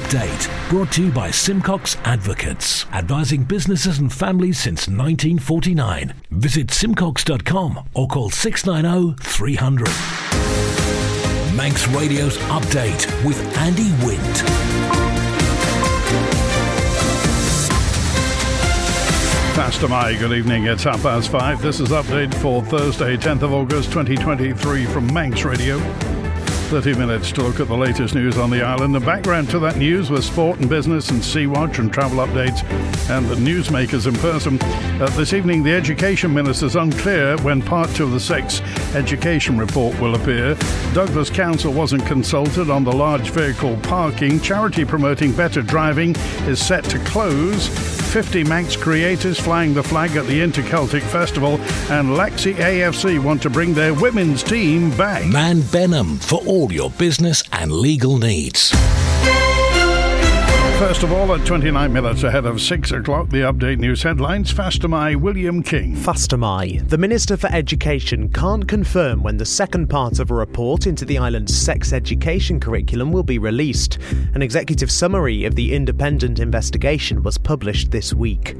Update, brought to you by Simcox Advocates, advising businesses and families since 1949. Visit simcox.com or call 690 300. Manx Radio's Update with Andy Wint. Pastor Mai, good evening. It's 5:30. This is Update for Thursday, 10th of August 2023 from Manx Radio. 30 minutes to look at the latest news on the island. The background to that news was sport and business and Sea-Watch and travel updates and the newsmakers in person. This evening, the Education Minister's unclear when Part 2 of the Sex Education Report will appear. Douglas Council wasn't consulted on the large vehicle parking. Charity promoting better driving is set to close. 50 Manx creators flying the flag at the Interceltic Festival, and Laxey AFC want to bring their women's team back. Man Benham for all your business and legal needs. First of all, at 29 minutes ahead of 6 o'clock, the Update News headlines. Fastamai William King. Fastamai. The Minister for Education can't confirm when the second part of a report into the island's sex education curriculum will be released. An executive summary of the independent investigation was published this week.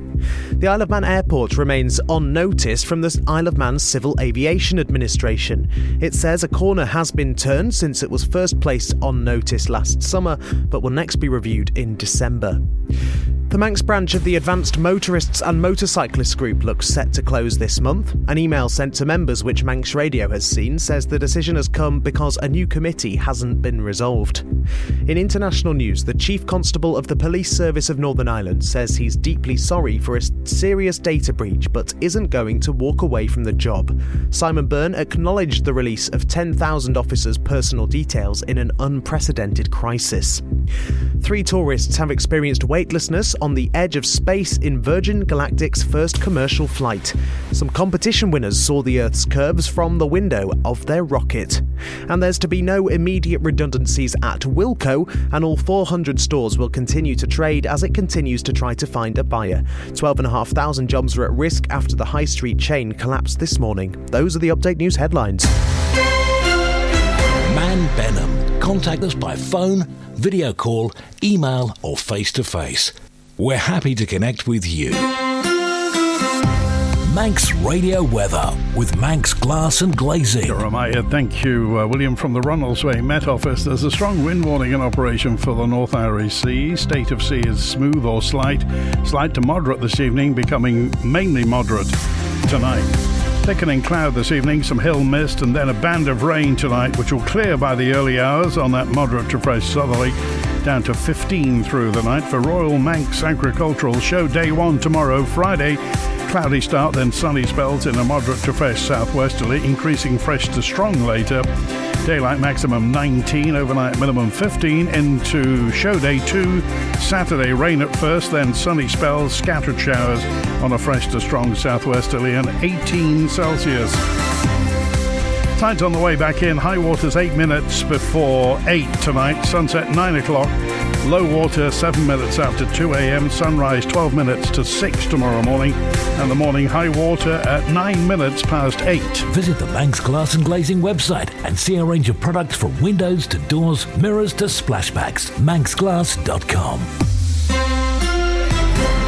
The Isle of Man Airport remains on notice from the Isle of Man Civil Aviation Administration. It says a corner has been turned since it was first placed on notice last summer, but will next be reviewed in December. The Manx branch of the Advanced Motorists and Motorcyclists Group looks set to close this month. An email sent to members, which Manx Radio has seen, says the decision has come because a new committee hasn't been resolved. In international news, the Chief Constable of the Police Service of Northern Ireland says he's deeply sorry for a serious data breach but isn't going to walk away from the job. Simon Byrne acknowledged the release of 10,000 officers' personal details in an unprecedented crisis. 3 tourists have experienced weightlessness on the edge of space in Virgin Galactic's first commercial flight. Some competition winners saw the Earth's curves from the window of their rocket. And there's to be no immediate redundancies at Wilko, and all 400 stores will continue to trade as it continues to try to find a buyer. 12,500 jobs are at risk after the high street chain collapsed this morning. Those are the Update News headlines. Man Benham. Contact us by phone, video call, email or face-to-face. We're happy to connect with you. Manx Radio Weather with Manx Glass and Glazing. Jeremiah, thank you, William, from the Ronaldsway Met Office. There's a strong wind warning in operation for the North Irish Sea. State of sea is smooth or slight to moderate this evening, becoming mainly moderate tonight. Thickening cloud this evening, some hill mist, and then a band of rain tonight, which will clear by the early hours on that moderate to fresh southerly, down to 15 through the night. For Royal Manx Agricultural Show Day 1 tomorrow, Friday, cloudy start, then sunny spells in a moderate to fresh southwesterly, increasing fresh to strong later. Daylight maximum 19, overnight minimum 15. Into show day 2, Saturday, rain at first, then sunny spells, scattered showers on a fresh to strong southwesterly, and 18 Celsius. Tides on the way back in. High water's 8 minutes before 8 tonight. Sunset 9 o'clock. Low water 7 minutes after 2 a.m. Sunrise 12 minutes to 6 tomorrow morning. And the morning high water at 9 minutes past 8. Visit the Manx Glass and Glazing website and see a range of products from windows to doors, mirrors to splashbacks. manxglass.com.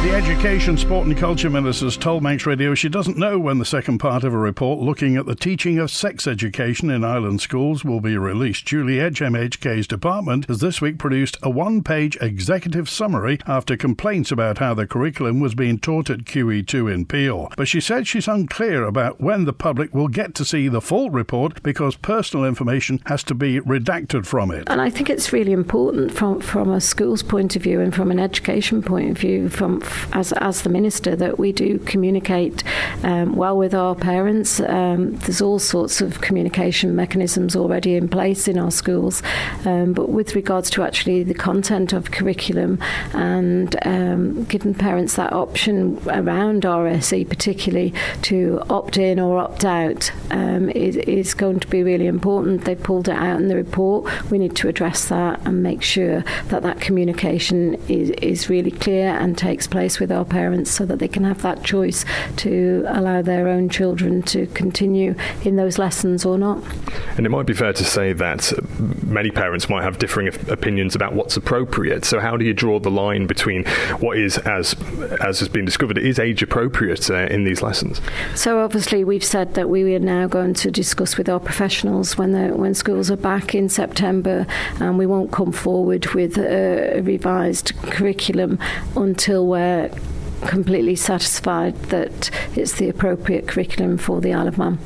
The Education, Sport and Culture Minister's told Manx Radio she doesn't know when the second part of a report looking at the teaching of sex education in island schools will be released. Julie Edge, MHK's department, has this week produced a one-page executive summary after complaints about how the curriculum was being taught at QE2 in Peel. But she said she's unclear about when the public will get to see the full report because personal information has to be redacted from it. And I think it's really important from a school's point of view and from an education point of view, as the Minister, that we do communicate well with our parents. There's all sorts of communication mechanisms already in place in our schools, but with regards to actually the content of curriculum and giving parents that option around RSE particularly to opt in or opt out is going to be really important. They pulled it out in the report. We need to address that and make sure that communication is really clear and takes place place with our parents so that they can have that choice to allow their own children to continue in those lessons or not. And it might be fair to say that many parents might have differing opinions about what's appropriate. So how do you draw the line between what is, as has been discovered, is age appropriate in these lessons? So obviously we've said that we are now going to discuss with our professionals when schools are back in September, and we won't come forward with a revised curriculum until we're completely satisfied that it's the appropriate curriculum for the Isle of Man.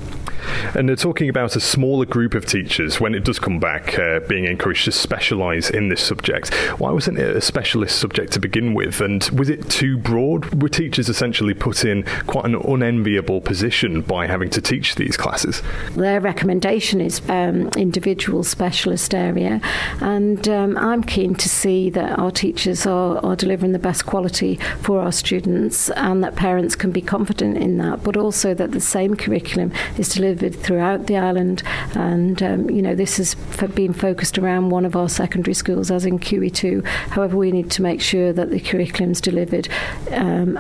And they're talking about a smaller group of teachers, when it does come back, being encouraged to specialise in this subject. Why wasn't it a specialist subject to begin with? And was it too broad? Were teachers essentially put in quite an unenviable position by having to teach these classes? Their recommendation is individual specialist area, and I'm keen to see that our teachers are delivering the best quality for our students, and that parents can be confident in that, but also that the same curriculum is delivered throughout the island. And this has been focused around one of our secondary schools, as in QE2. However, we need to make sure that the curriculum's delivered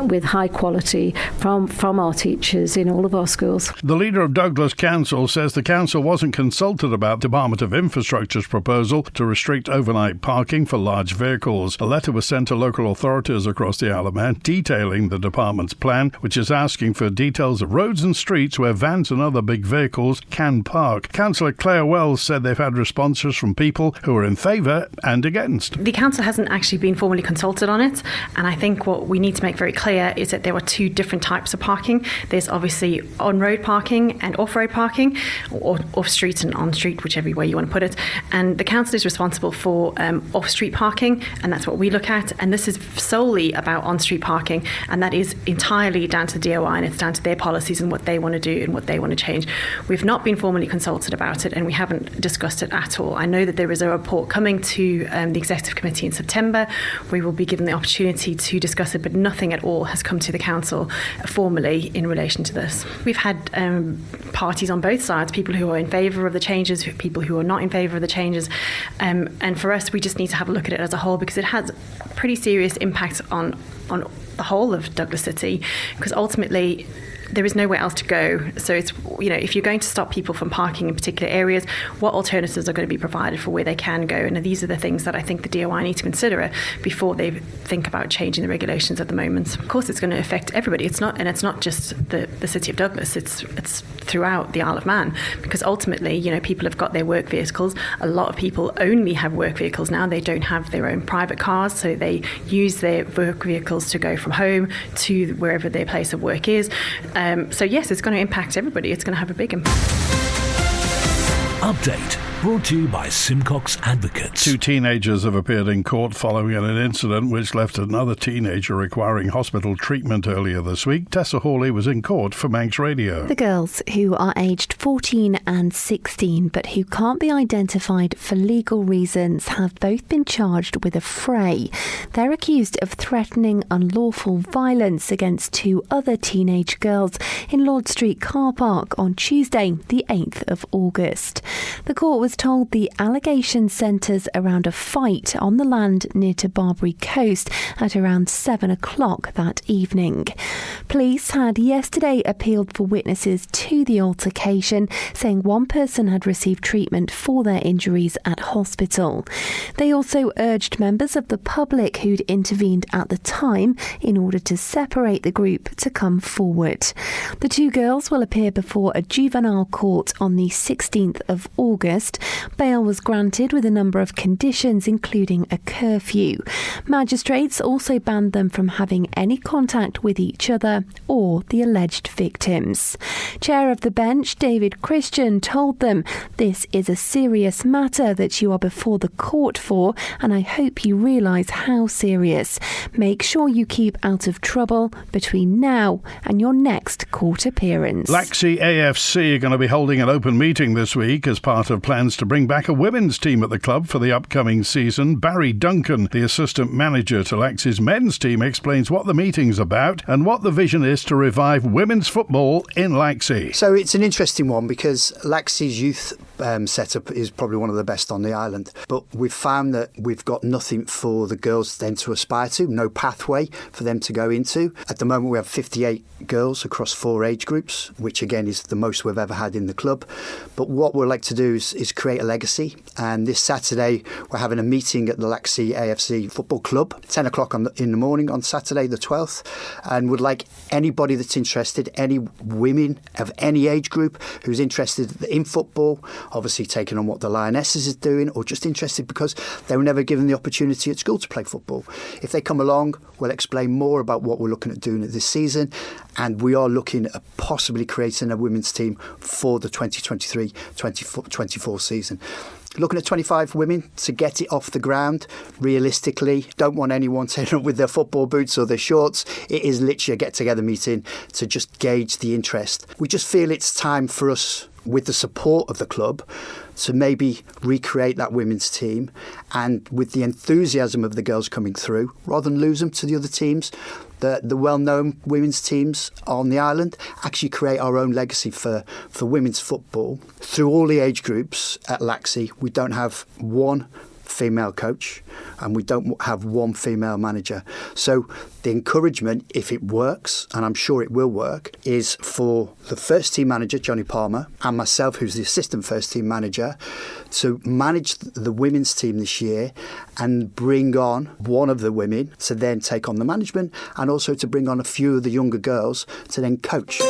with high quality from our teachers in all of our schools. The leader of Douglas Council says the council wasn't consulted about Department of Infrastructure's proposal to restrict overnight parking for large vehicles. A letter was sent to local authorities across the Isle of Man detailing the department's plan, which is asking for details of roads and streets where vans and other big vehicles can park. Councillor Claire Wells said they've had responses from people who are in favour and against. The council hasn't actually been formally consulted on it, and I think what we need to make very clear is that there are two different types of parking. There's obviously on-road parking and off-road parking, or off-street and on-street, whichever way you want to put it. And the council is responsible for off-street parking, and that's what we look at. And this is solely about on-street parking, and that is entirely down to the DOI, and it's down to their policies and what they want to do and what they want to change. We've not been formally consulted about it, and we haven't discussed it at all. I know that there is a report coming to the Executive Committee in September. We will be given the opportunity to discuss it, but nothing at all has come to the Council formally in relation to this. We've had parties on both sides, people who are in favour of the changes, people who are not in favour of the changes. And for us, we just need to have a look at it as a whole, because it has pretty serious impacts on the whole of Douglas City, because ultimately there is nowhere else to go. So it's, if you're going to stop people from parking in particular areas, what alternatives are going to be provided for where they can go? And these are the things that I think the DOI need to consider before they think about changing the regulations at the moment. Of course, it's going to affect everybody. It's not just the city of Douglas. It's throughout the Isle of Man, because ultimately, people have got their work vehicles. A lot of people only have work vehicles now. They don't have their own private cars, so they use their work vehicles to go from home to wherever their place of work is. So yes, it's going to impact everybody. It's going to have a big impact. Update brought to you by Simcox Advocates. 2 teenagers have appeared in court following an incident which left another teenager requiring hospital treatment earlier this week. Tessa Hawley was in court for Manx Radio. The girls, who are aged 14 and 16 but who can't be identified for legal reasons, have both been charged with a fray. They're accused of threatening unlawful violence against 2 other teenage girls in Lord Street car park on Tuesday, the 8th of August. The court was told the allegation centres around a fight on the land near to Barbary Coast at around 7 o'clock that evening. Police had yesterday appealed for witnesses to the altercation, saying one person had received treatment for their injuries at hospital. They also urged members of the public who'd intervened at the time in order to separate the group to come forward. The 2 girls will appear before a juvenile court on the 16th of August. Bail was granted with a number of conditions, including a curfew. Magistrates also banned them from having any contact with each other or the alleged victims. Chair of the bench, David Christian, told them, "This is a serious matter that you are before the court for, and I hope you realise how serious. Make sure you keep out of trouble between now and your next court appearance." Laxey AFC are going to be holding an open meeting this week as part of plans to bring back a women's team at the club for the upcoming season. Barry Duncan, the assistant manager to Laxey's men's team, explains what the meeting's about and what the vision is to revive women's football in Laxey. So it's an interesting one because Laxey's youth setup is probably one of the best on the island. But we've found that we've got nothing for the girls then to aspire to, no pathway for them to go into. At the moment we have 58 girls across 4 age groups, which again is the most we've ever had in the club. But what we'd like to do is create a legacy, and this Saturday we're having a meeting at the Laxey AFC Football Club, 10 o'clock in the morning on Saturday the 12th, and would like anybody that's interested, any women of any age group who's interested in football, obviously taking on what the Lionesses is doing, or just interested because they were never given the opportunity at school to play football. If they come along, we'll explain more about what we're looking at doing this season, and we are looking at possibly creating a women's team for the 2023-24 season. Looking at 25 women to get it off the ground, realistically. Don't want anyone turning up with their football boots or their shorts. It is literally a get-together meeting to just gauge the interest. We just feel it's time for us, with the support of the club, to maybe recreate that women's team, and with the enthusiasm of the girls coming through, rather than lose them to the other teams, the well-known women's teams on the island, actually create our own legacy for women's football. Through all the age groups at Laxey, we don't have one female coach and we don't have one female manager. So the encouragement, if it works, and I'm sure it will work, is for the first team manager, Johnny Palmer, and myself, who's the assistant first team manager, to manage the women's team this year and bring on one of the women to then take on the management, and also to bring on a few of the younger girls to then coach.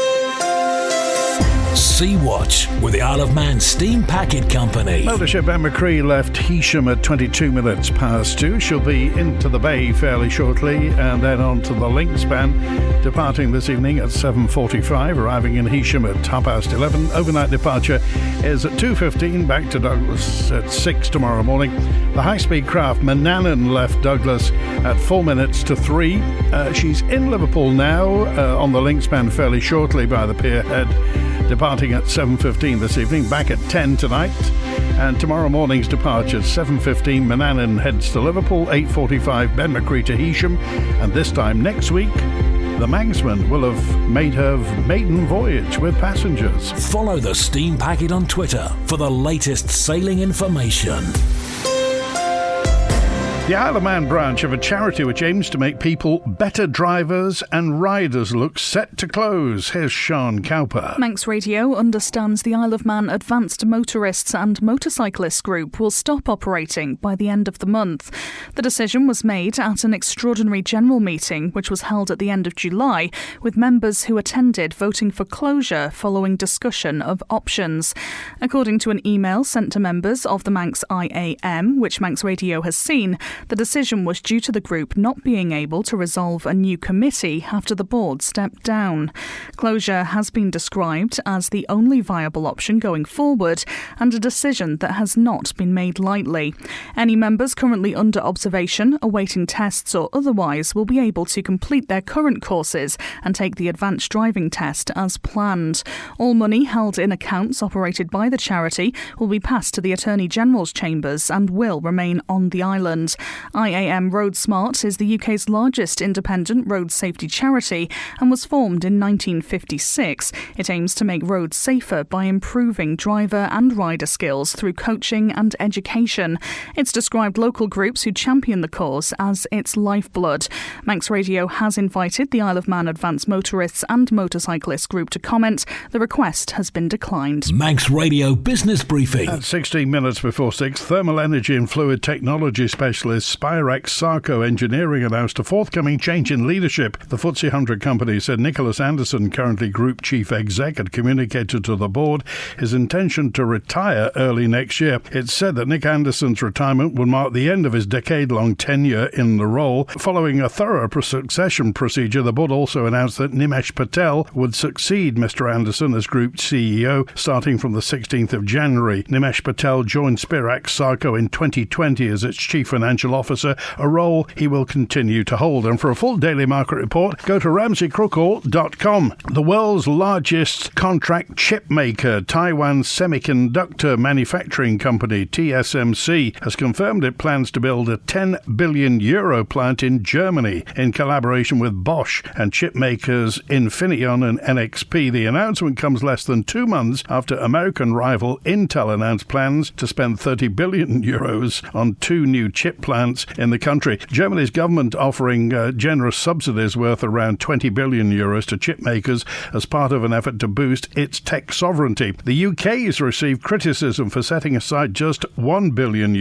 Sea Watch with the Isle of Man Steam Packet Company. Motorship Ben McCree left Heysham at 22 minutes past 2. She'll be into the bay fairly shortly, and then on to the Linkspan, departing this evening at 7:45, arriving in Heysham at 11:30. Overnight departure is at 2:15, back to Douglas at 6 tomorrow morning. The high-speed craft Manannan left Douglas at 4 minutes to 3. She's in Liverpool now, on the Linkspan fairly shortly by the pierhead, departing at 7:15 this evening, back at 10 tonight. And tomorrow morning's departure, 7:15, Manannan heads to Liverpool, 8:45, Ben McCree to Heysham, and this time next week, the Manxman will have made her maiden voyage with passengers. Follow the Steam Packet on Twitter for the latest sailing information. The Isle of Man branch of a charity which aims to make people better drivers and riders look set to close. Here's Sean Cowper. Manx Radio understands the Isle of Man Advanced Motorists and Motorcyclists Group will stop operating by the end of the month. The decision was made at an extraordinary general meeting which was held at the end of July, with members who attended voting for closure following discussion of options. According to an email sent to members of the Manx IAM, which Manx Radio has seen, the decision was due to the group not being able to resolve a new committee after the board stepped down. Closure has been described as the only viable option going forward, and a decision that has not been made lightly. Any members currently under observation, awaiting tests or otherwise, will be able to complete their current courses and take the advanced driving test as planned. All money held in accounts operated by the charity will be passed to the Attorney General's chambers and will remain on the island. IAM Road Smart is the UK's largest independent road safety charity and was formed in 1956. It aims to make roads safer by improving driver and rider skills through coaching and education. It's described local groups who champion the cause as its lifeblood. Manx Radio has invited the Isle of Man Advanced Motorists and Motorcyclists Group to comment. The request has been declined. Manx Radio Business Briefing. At 16 minutes before 6, thermal energy and fluid technology specialist Spirex Sarco Engineering announced a forthcoming change in leadership. The FTSE 100 company said Nicholas Anderson, currently Group Chief Exec, had communicated to the board his intention to retire early next year. It's said that Nick Anderson's retirement would mark the end of his decade-long tenure in the role. Following a thorough succession procedure, the board also announced that Nimesh Patel would succeed Mr. Anderson as Group CEO starting from the 16th of January. Nimesh Patel joined Spirex Sarco in 2020 as its Chief Financial Financial Officer, a role he will continue to hold. And for a full daily market report, go to ramseycrookall.com. The world's largest contract chip maker, Taiwan Semiconductor Manufacturing Company, TSMC, has confirmed it plans to build a €10 billion plant in Germany in collaboration with Bosch and chip makers Infineon and NXP. The announcement comes less than 2 months after American rival Intel announced plans to spend €30 billion on 2 new chip plants in the country. Germany's government offering generous subsidies worth around €20 billion to chip makers as part of an effort to boost its tech sovereignty. The UK has received criticism for setting aside just €1 billion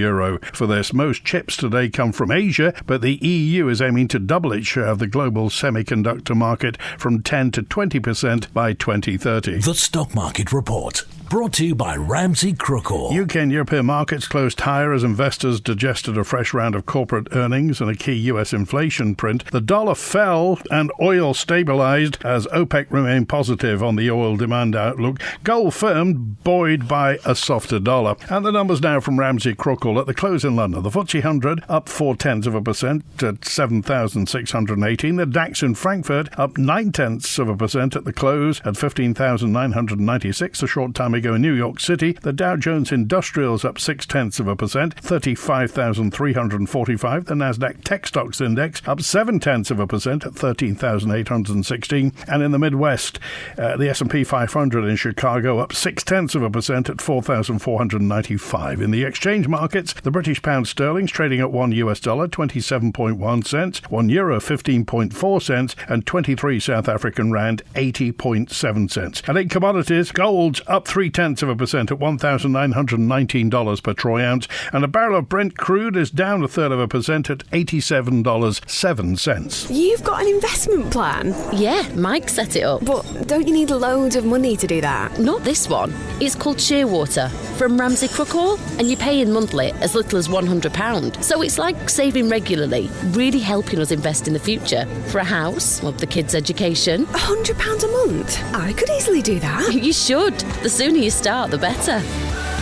for this. Most chips today come from Asia, but the EU is aiming to double its share of the global semiconductor market from 10 to 20% by 2030. The Stock Market Report, brought to you by Ramsey Crookall. UK and European markets closed higher as investors digested a fresh round of corporate earnings and a key US inflation print. The dollar fell and oil stabilised as OPEC remained positive on the oil demand outlook. Gold firmed, buoyed by a softer dollar. And the numbers now from Ramsey Crookall at the close in London. The FTSE 100 up 0.4% at 7,618. The DAX in Frankfurt up 0.9% at the close at 15,996. A short time ago in New York City, the Dow Jones Industrials up 0.6%, 35,345. The Nasdaq Tech Stocks Index up 0.7% at 13,816. And in the Midwest, the S&P 500 in Chicago up 0.6% at 4,495. In the exchange markets, the British pound sterling's trading at $1 27.1 cents, €1 15.4 cents, and 23 South African rand 80.7 cents. And in commodities, gold's up 0.3% at $1,919 per troy ounce, and a barrel of Brent crude is down 0.3% at $87.07. You've got an investment plan? Yeah, Mike set it up. But don't you need loads of money to do that? Not this one. It's called Shearwater from Ramsey Crookall, and you pay in monthly as little as £100. So it's like saving regularly, really helping us invest in the future. For a house, or the kids' education. £100 a month? I could easily do that. You should. The sooner you start, the better.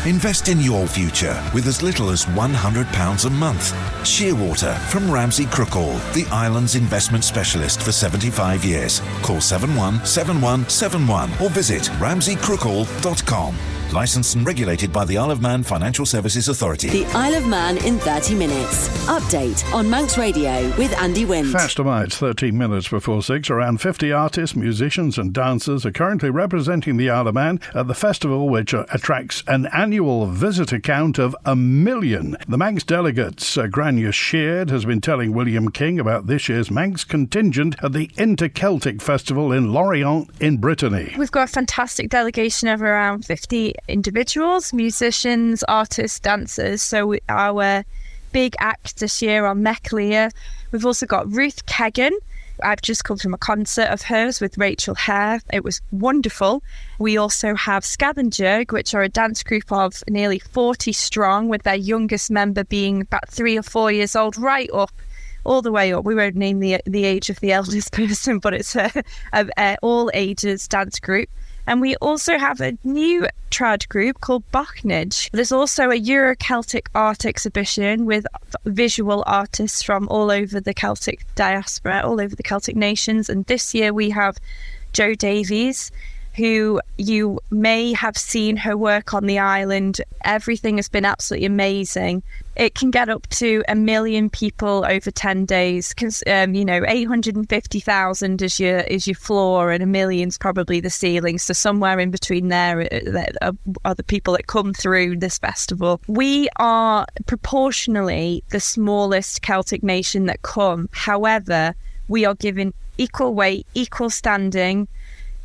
Invest in your future with as little as £100 a month. Shearwater from Ramsey Crookall, the island's investment specialist for 75 years. Call 717171 or visit ramseycrookall.com. Licensed and regulated by the Isle of Man Financial Services Authority. The Isle of Man in 30 minutes. Update on Manx Radio with Andy Wint. Faster Mites, 13 minutes before 6. Around 50 artists, musicians and dancers are currently representing the Isle of Man at the festival, which attracts an annual visitor count of 1 million. The Manx delegates, Grania Sheard, has been telling William King about this year's Manx contingent at the Interceltic Festival in Lorient in Brittany. We've got a fantastic delegation of around 50 individuals, musicians, artists, dancers. So our big act this year are unclear. We've also got Ruth Kegan. I've just come from a concert of hers with Rachel Hare. It was wonderful. We also have Scathenjerg, which are a dance group of nearly 40 strong, with their youngest member being about 3 or 4 years old, right up all the way up. We won't name the age of the eldest person, but it's a all ages dance group. And we also have a new trad group called Bochnage. There's also a Euro-Celtic art exhibition with visual artists from all over the Celtic diaspora, all over the Celtic nations. And this year we have Jo Davies, who you may have seen her work on the island. Everything has been absolutely amazing. It can get up to 1 million people over 10 days. 850,000 is your floor, and 1 million's probably the ceiling. So somewhere in between there are the people that come through this festival. We are proportionally the smallest Celtic nation that come. However, we are given equal weight, equal standing,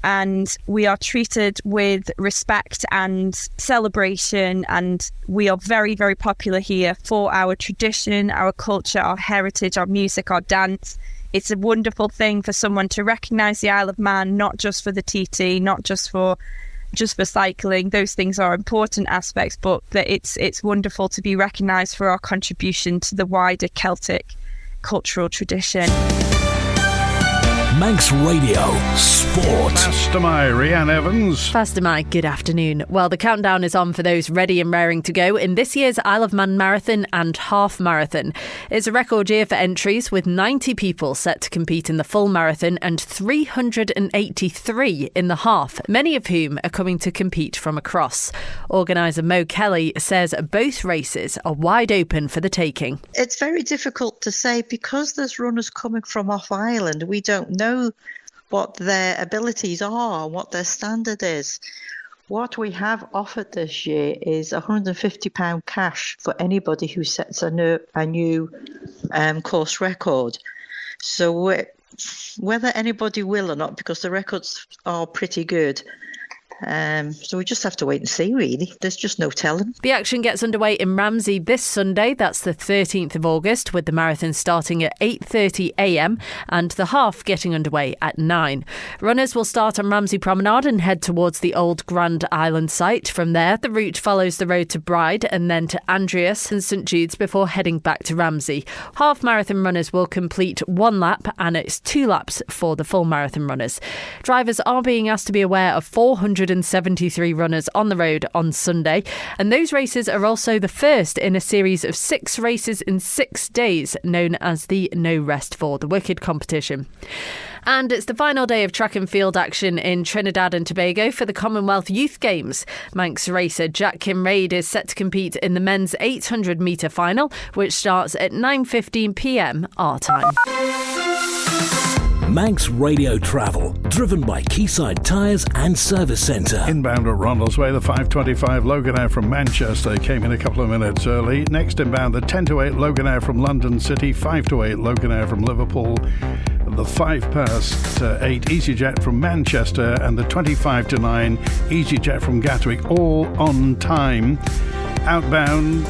and we are treated with respect and celebration, and we are very, very popular here for our tradition, our culture, our heritage, our music, our dance. It's a wonderful thing for someone to recognise the Isle of Man, not just for the TT, not just for cycling. Those things are important aspects, but that it's wonderful to be recognised for our contribution to the wider Celtic cultural tradition. Manx Radio Sport. Faster My, Rhiann Evans. Faster My, good afternoon. Well, the countdown is on for those ready and raring to go in this year's Isle of Man Marathon and Half Marathon. It's a record year for entries, with 90 people set to compete in the full marathon and 383 in the half, many of whom are coming to compete from across. Organiser Mo Kelly says both races are wide open for the taking. It's very difficult to say because there's runners coming from off island. We don't know what their abilities are, what their standard is. What we have offered this year is £150 cash for anybody who sets a new course record. So whether anybody will or not, because the records are pretty good, so we just have to wait and see, really. There's just no telling. The action gets underway in Ramsey this Sunday. That's the 13th of August, with the marathon starting at 8:30am and the half getting underway at 9. Runners will start on Ramsey Promenade and head towards the old Grand Island site. From there, the route follows the road to Bride and then to Andreas and St Jude's before heading back to Ramsey. Half marathon runners will complete 1 lap, and it's 2 laps for the full marathon runners. Drivers are being asked to be aware of 473 runners on the road on Sunday, and those races are also the first in a series of 6 races in 6 days, known as the No Rest for the Wicked competition. And it's the final day of track and field action in Trinidad and Tobago for the Commonwealth Youth Games. Manx racer Jack Kinraid is set to compete in the men's 800 metre final, which starts at 9:15pm our time. Manx Radio Travel, driven by Quayside Tyres and Service Centre. Inbound at Ronaldsway, the 5:25 Loganair from Manchester came in a couple of minutes early. Next inbound, the 10:08 Loganair from London City, 5:08 Loganair from Liverpool, the 8:05 EasyJet from Manchester, and the 9:25 EasyJet from Gatwick, all on time. Outbound,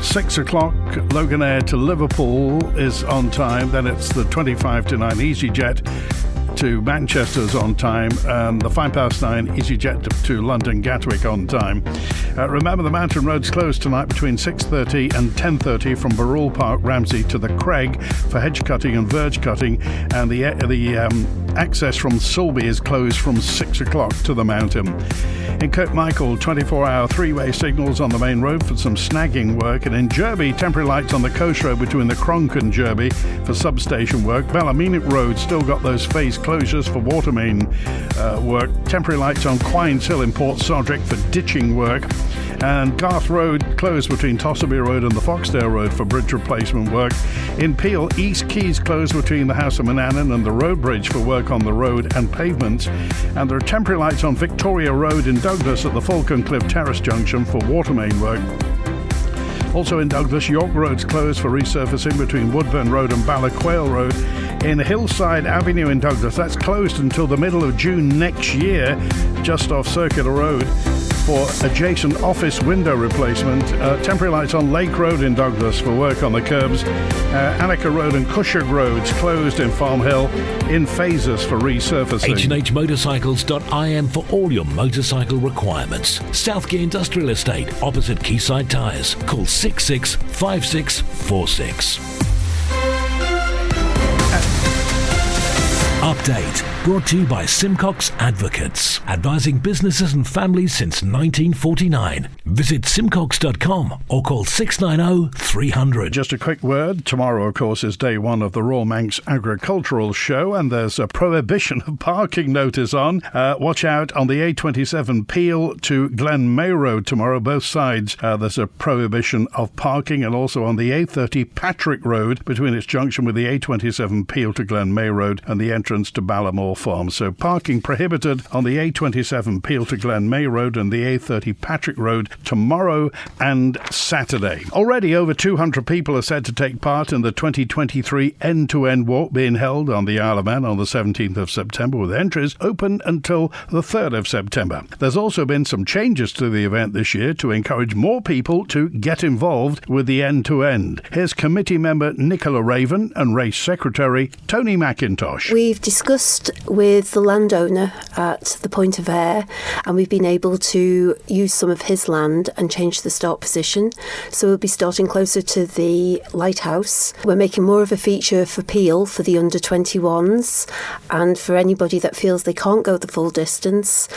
6 o'clock Loganair to Liverpool is on time. Then it's the 9:25 EasyJet to Manchester's on time, and the 9:05 EasyJet to London Gatwick on time. Remember, the mountain roads closed tonight between 6:30 and 10:30 from Barrule Park, Ramsey to the Craig for hedge cutting and verge cutting, and the access from Sulby is closed from 6 o'clock to the mountain. In Kirkmichael, 24-hour 3-way signals on the main road for some snagging work, and in Derby, temporary lights on the coast road between the Cronk and Derby for substation work. Ballymenic Road still got those phase closures for water main work. Temporary lights on Quines Hill in Port Sodrick for ditching work, and Garth Road closed between Tosserby Road and the Foxdale Road for bridge replacement work. In Peel, East Quays closed between the House of Manannan and the Road Bridge for work on the road and pavements, and there are temporary lights on Victoria Road in Douglas at the Falcon Cliff Terrace Junction for water main work. Also in Douglas, York Road's closed for resurfacing between Woodburn Road and Ballaquail Road. In Hillside Avenue in Douglas, that's closed until the middle of June next year, just off Circular Road, for adjacent office window replacement. Temporary lights on Lake Road in Douglas for work on the curbs. Annika Road and Cushag Roads closed in Farm Hill in phases for resurfacing. H&HMotorcycles.im for all your motorcycle requirements. Southgate Industrial Estate, opposite Quayside Tyres. Call 665646. Update brought to you by Simcox Advocates, advising businesses and families since 1949. Visit simcox.com or call 690-300. Just a quick word. Tomorrow, of course, is day 1 of the Royal Manx Agricultural Show, and there's a prohibition of parking notice on. Watch out on the A27 Peel to Glen May Road tomorrow. Both sides, there's a prohibition of parking, and also on the A30 Patrick Road between its junction with the A27 Peel to Glen May Road and the entrance to Ballamore Farm. So parking prohibited on the A27 Peel to Glen May Road and the A30 Patrick Road tomorrow and Saturday. Already over 200 people are said to take part in the 2023 end-to-end walk being held on the Isle of Man on the 17th of September, with entries open until the 3rd of September. There's also been some changes to the event this year to encourage more people to get involved with the end-to-end. Here's committee member Nicola Raven and race secretary Tony McIntosh. We've discussed with the landowner at the point of air, and we've been able to use some of his land and change the start position. So we'll be starting closer to the lighthouse. We're making more of a feature for Peel for the under 21s and for anybody that feels they can't go the full distance.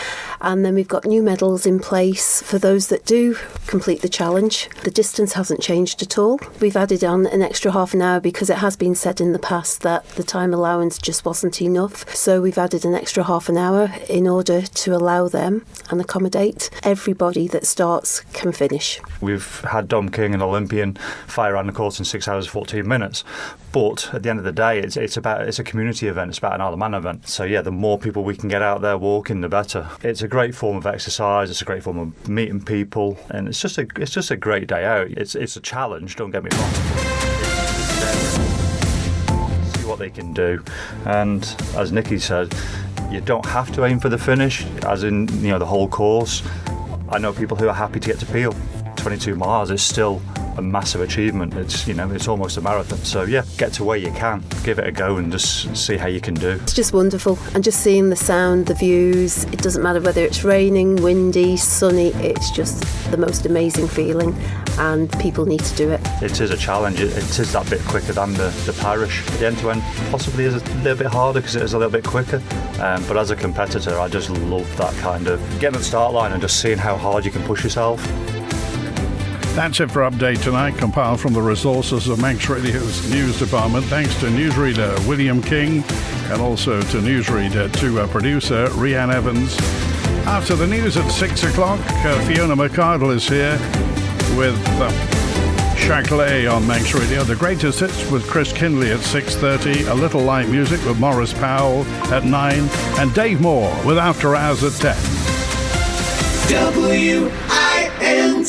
And then we've got new medals in place for those that do complete the challenge. The distance hasn't changed at all. We've added on an extra half an hour because it has been said in the past that the time allowance just wasn't enough. So we've added an extra half an hour in order to allow them and accommodate everybody that starts can finish. We've had Dom King, an Olympian, fire around the course in 6 hours 14 minutes. But at the end of the day, it's a community event. It's about an Isle of Man event. So yeah, the more people we can get out there walking, the better. It's a great form of exercise. It's a great form of meeting people, and it's just a great day out. It's a challenge. Don't get me wrong. See what they can do, and as Nikki said, you don't have to aim for the finish, as in the whole course. I know people who are happy to get to Peel. 22 miles is still a massive achievement. It's almost a marathon. So yeah, get to where you can, give it a go and just see how you can do. It's just wonderful, and just seeing the sound, the views, it doesn't matter whether it's raining, windy, sunny, it's just the most amazing feeling, and people need to do it. It is a challenge. It is that bit quicker than the parish. The end-to-end possibly is a little bit harder because it is a little bit quicker, but as a competitor I just love that kind of getting at the start line and just seeing how hard you can push yourself. That's it for Update Tonight, compiled from the resources of Manx Radio's news department. Thanks to newsreader William King and also to newsreader to producer Rhiann Evans. After the news at 6 o'clock, Fiona McArdle is here with Chaclet on Manx Radio. The greatest hits with Chris Kinley at 6:30, a little light music with Maurice Powell at 9, and Dave Moore with After Hours at 10. WINT